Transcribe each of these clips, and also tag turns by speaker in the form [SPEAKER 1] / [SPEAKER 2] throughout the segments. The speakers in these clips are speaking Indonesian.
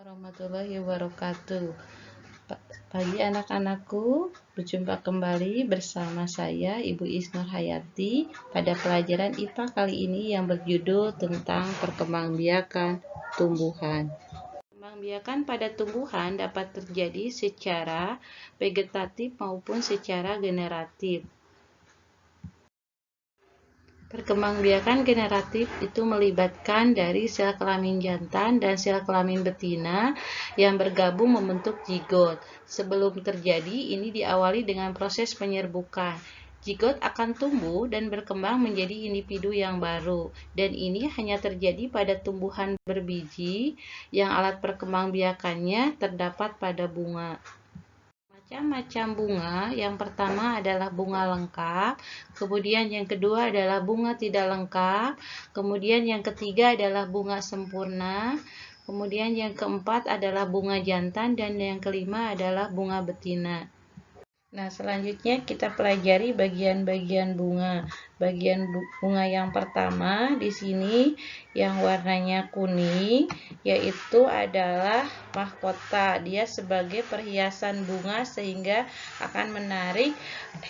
[SPEAKER 1] Warahmatullahi wabarakatuh. Pagi anak-anakku, berjumpa kembali bersama saya Ibu Isnur Hayati pada pelajaran IPA kali ini yang berjudul tentang perkembangbiakan tumbuhan. Perkembangbiakan pada tumbuhan dapat terjadi secara vegetatif maupun secara generatif. Perkembangbiakan generatif itu melibatkan dari sel kelamin jantan dan sel kelamin betina yang bergabung membentuk zigot. Sebelum terjadi, ini diawali dengan proses penyerbukan. Zigot akan tumbuh dan berkembang menjadi individu yang baru, dan ini hanya terjadi pada tumbuhan berbiji yang alat perkembangbiakannya terdapat pada bunga. Macam-macam bunga, yang pertama adalah bunga lengkap, kemudian yang kedua adalah bunga tidak lengkap, kemudian yang ketiga adalah bunga sempurna, kemudian yang keempat adalah bunga jantan, dan yang kelima adalah bunga betina. Nah, selanjutnya kita pelajari bagian-bagian bunga. Bagian bunga yang pertama di sini yang warnanya kuning, yaitu adalah mahkota. Dia sebagai perhiasan bunga sehingga akan menarik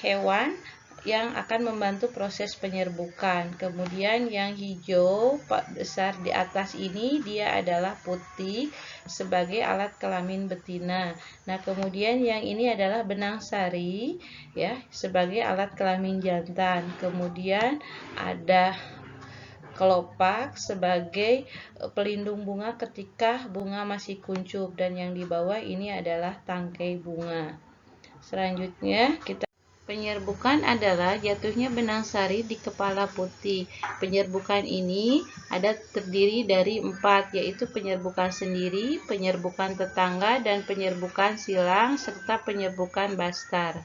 [SPEAKER 1] hewan yang akan membantu proses penyerbukan. Kemudian yang hijau besar di atas ini dia adalah putih sebagai alat kelamin betina. Nah, kemudian yang ini adalah benang sari ya sebagai alat kelamin jantan. Kemudian ada kelopak sebagai pelindung bunga ketika bunga masih kuncup, dan yang di bawah ini adalah tangkai bunga. Selanjutnya penyerbukan adalah jatuhnya benang sari di kepala putih. Penyerbukan ini terdiri dari 4, yaitu penyerbukan sendiri, penyerbukan tetangga, dan penyerbukan silang, serta penyerbukan bastar.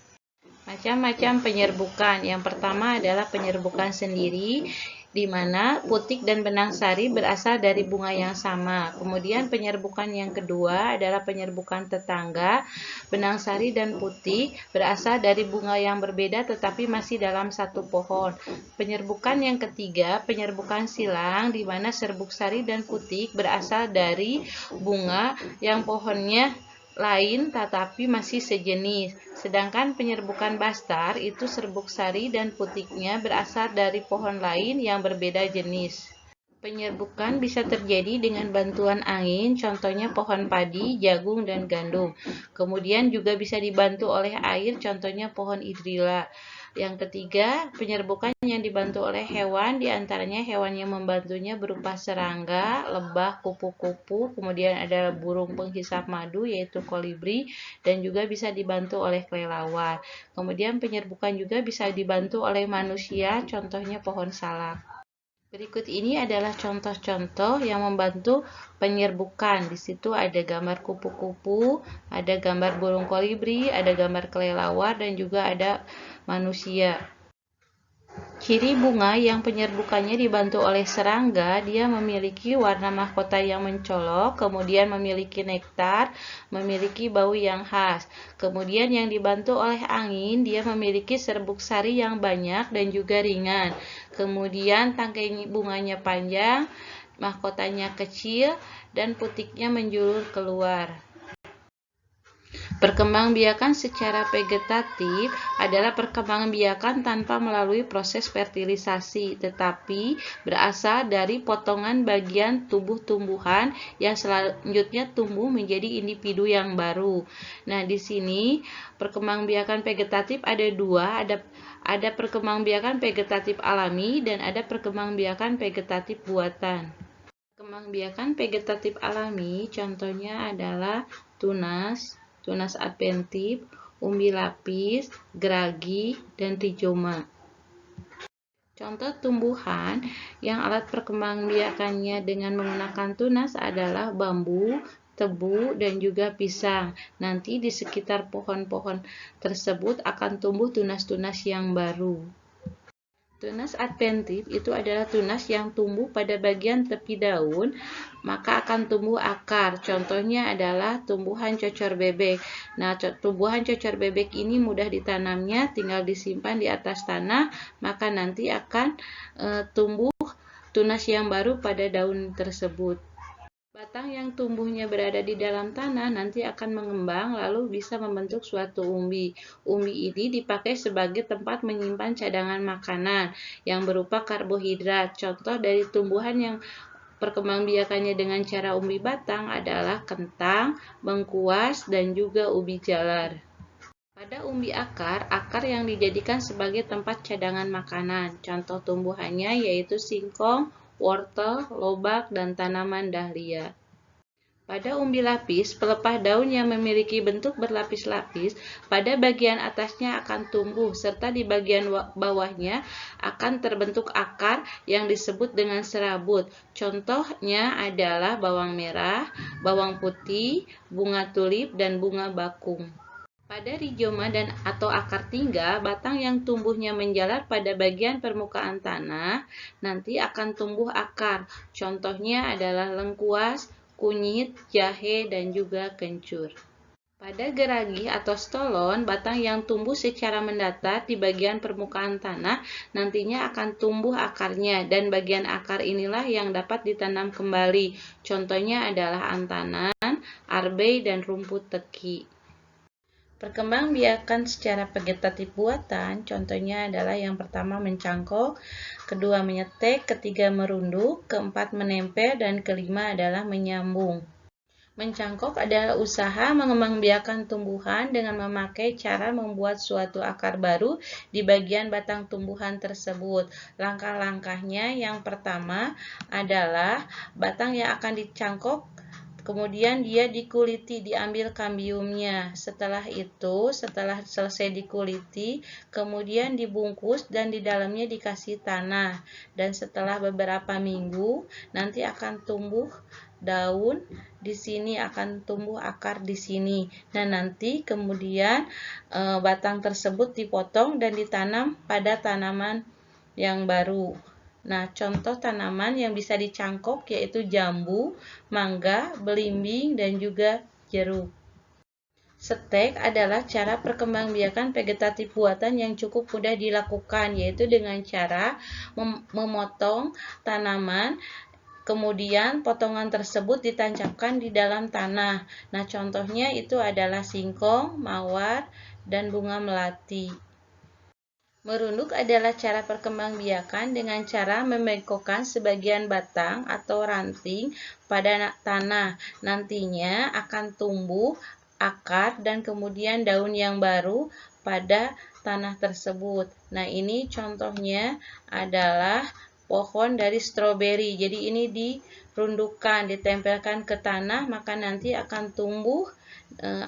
[SPEAKER 1] Macam-macam penyerbukan. Yang pertama adalah penyerbukan sendiri, di mana putik dan benang sari berasal dari bunga yang sama. Kemudian penyerbukan yang kedua adalah penyerbukan tetangga. Benang sari dan putik berasal dari bunga yang berbeda tetapi masih dalam satu pohon. Penyerbukan yang ketiga, penyerbukan silang, di mana serbuk sari dan putik berasal dari bunga yang pohonnya lain tetapi masih sejenis. Sedangkan penyerbukan bastar itu serbuk sari dan putiknya berasal dari pohon lain yang berbeda jenis. Penyerbukan bisa terjadi dengan bantuan angin, contohnya pohon padi, jagung, dan gandum. Kemudian juga bisa dibantu oleh air, contohnya pohon idrila. Yang ketiga, penyerbukan yang dibantu oleh hewan, diantaranya hewan yang membantunya berupa serangga, lebah, kupu-kupu, kemudian ada burung penghisap madu yaitu kolibri, dan juga bisa dibantu oleh kelelawar. Kemudian penyerbukan juga bisa dibantu oleh manusia, contohnya pohon salak. Berikut ini adalah contoh-contoh yang membantu penyerbukan. Di situ ada gambar kupu-kupu, ada gambar burung kolibri, ada gambar kelelawar, dan juga ada manusia. Ciri bunga yang penyerbukannya dibantu oleh serangga, dia memiliki warna mahkota yang mencolok, kemudian memiliki nektar, memiliki bau yang khas. Kemudian yang dibantu oleh angin, dia memiliki serbuk sari yang banyak dan juga ringan. Kemudian tangkai bunganya panjang, mahkotanya kecil, dan putiknya menjulur keluar. Perkembangbiakan secara vegetatif adalah perkembangbiakan tanpa melalui proses fertilisasi, tetapi berasal dari potongan bagian tubuh tumbuhan yang selanjutnya tumbuh menjadi individu yang baru. Nah, di sini perkembangbiakan vegetatif ada 2, ada perkembangbiakan vegetatif alami dan ada perkembangbiakan vegetatif buatan. Perkembangbiakan vegetatif alami contohnya adalah tunas adventif, umbi lapis, geragi, dan rizoma. Contoh tumbuhan yang alat perkembangbiakannya dengan menggunakan tunas adalah bambu, tebu, dan juga pisang. Nanti di sekitar pohon-pohon tersebut akan tumbuh tunas-tunas yang baru. Tunas adventif itu adalah tunas yang tumbuh pada bagian tepi daun, maka akan tumbuh akar. Contohnya adalah tumbuhan cocor bebek. Nah, tumbuhan cocor bebek ini mudah ditanamnya, tinggal disimpan di atas tanah, maka nanti akan tumbuh tunas yang baru pada daun tersebut. Batang yang tumbuhnya berada di dalam tanah nanti akan mengembang lalu bisa membentuk suatu umbi. Umbi ini dipakai sebagai tempat menyimpan cadangan makanan yang berupa karbohidrat. Contoh dari tumbuhan yang perkembangbiakannya dengan cara umbi batang adalah kentang, lengkuas, dan juga ubi jalar. Pada umbi akar, akar yang dijadikan sebagai tempat cadangan makanan. Contoh tumbuhannya yaitu singkong, wortel, lobak, dan tanaman dahlia. Pada umbi lapis, pelepah daun yang memiliki bentuk berlapis-lapis, pada bagian atasnya akan tumbuh, serta di bagian bawahnya akan terbentuk akar yang disebut dengan serabut. Contohnya adalah bawang merah, bawang putih, bunga tulip, dan bunga bakung. Pada rizoma dan atau akar tingga, batang yang tumbuhnya menjalar pada bagian permukaan tanah, nanti akan tumbuh akar. Contohnya adalah lengkuas, kunyit, jahe, dan juga kencur. Pada geragi atau stolon, batang yang tumbuh secara mendatar di bagian permukaan tanah nantinya akan tumbuh akarnya, dan bagian akar inilah yang dapat ditanam kembali. Contohnya adalah antanan, arbei, dan rumput teki. Perkembangbiakan secara vegetatif buatan, contohnya adalah yang pertama mencangkok, kedua menyetek, ketiga merunduk, keempat menempel, dan kelima adalah menyambung. Mencangkok adalah usaha mengembangbiakan tumbuhan dengan memakai cara membuat suatu akar baru di bagian batang tumbuhan tersebut. Langkah-langkahnya yang pertama adalah batang yang akan dicangkok, kemudian dia dikuliti, diambil kambiumnya. Setelah itu, setelah selesai dikuliti, kemudian dibungkus dan di dalamnya dikasih tanah. Dan setelah beberapa minggu, nanti akan tumbuh daun, di sini akan tumbuh akar di sini. Nah, nanti kemudian batang tersebut dipotong dan ditanam pada tanaman yang baru. Nah, contoh tanaman yang bisa dicangkok yaitu jambu, mangga, belimbing, dan juga jeruk. Stek adalah cara perkembangbiakan vegetatif buatan yang cukup mudah dilakukan, yaitu dengan cara memotong tanaman, kemudian potongan tersebut ditancapkan di dalam tanah. Nah, contohnya itu adalah singkong, mawar, dan bunga melati. Merunduk adalah cara perkembangbiakan dengan cara membengkokkan sebagian batang atau ranting pada tanah. Nantinya akan tumbuh akar dan kemudian daun yang baru pada tanah tersebut. Nah, ini contohnya adalah pohon dari stroberi. Jadi ini dirundukkan, ditempelkan ke tanah, maka nanti akan tumbuh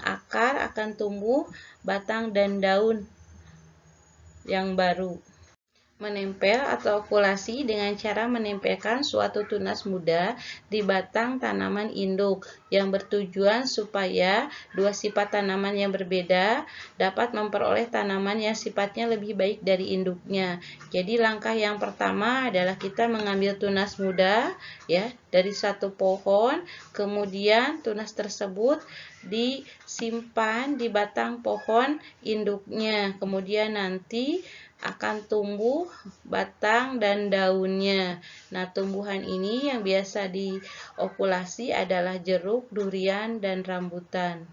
[SPEAKER 1] akar, akan tumbuh batang dan daun yang baru. Menempel atau okulasi dengan cara menempelkan suatu tunas muda di batang tanaman induk yang bertujuan supaya dua sifat tanaman yang berbeda dapat memperoleh tanaman yang sifatnya lebih baik dari induknya. Jadi langkah yang pertama adalah kita mengambil tunas muda ya dari satu pohon, kemudian tunas tersebut disimpan di batang pohon induknya. Kemudian nanti akan tumbuh batang dan daunnya. Nah, tumbuhan ini yang biasa diokulasi adalah jeruk, durian, dan rambutan.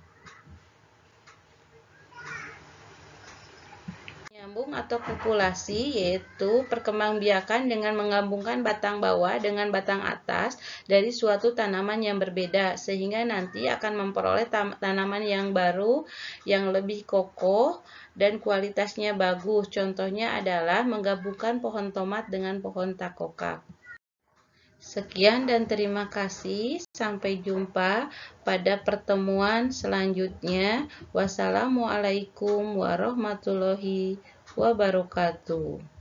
[SPEAKER 1] Menyambung atau kopulasi yaitu perkembangbiakan dengan menggabungkan batang bawah dengan batang atas dari suatu tanaman yang berbeda, sehingga nanti akan memperoleh tanaman yang baru yang lebih kokoh dan kualitasnya bagus. Contohnya adalah menggabungkan pohon tomat dengan pohon takokak. Sekian dan terima kasih. Sampai jumpa pada pertemuan selanjutnya. Wassalamualaikum warahmatullahi wabarakatuh.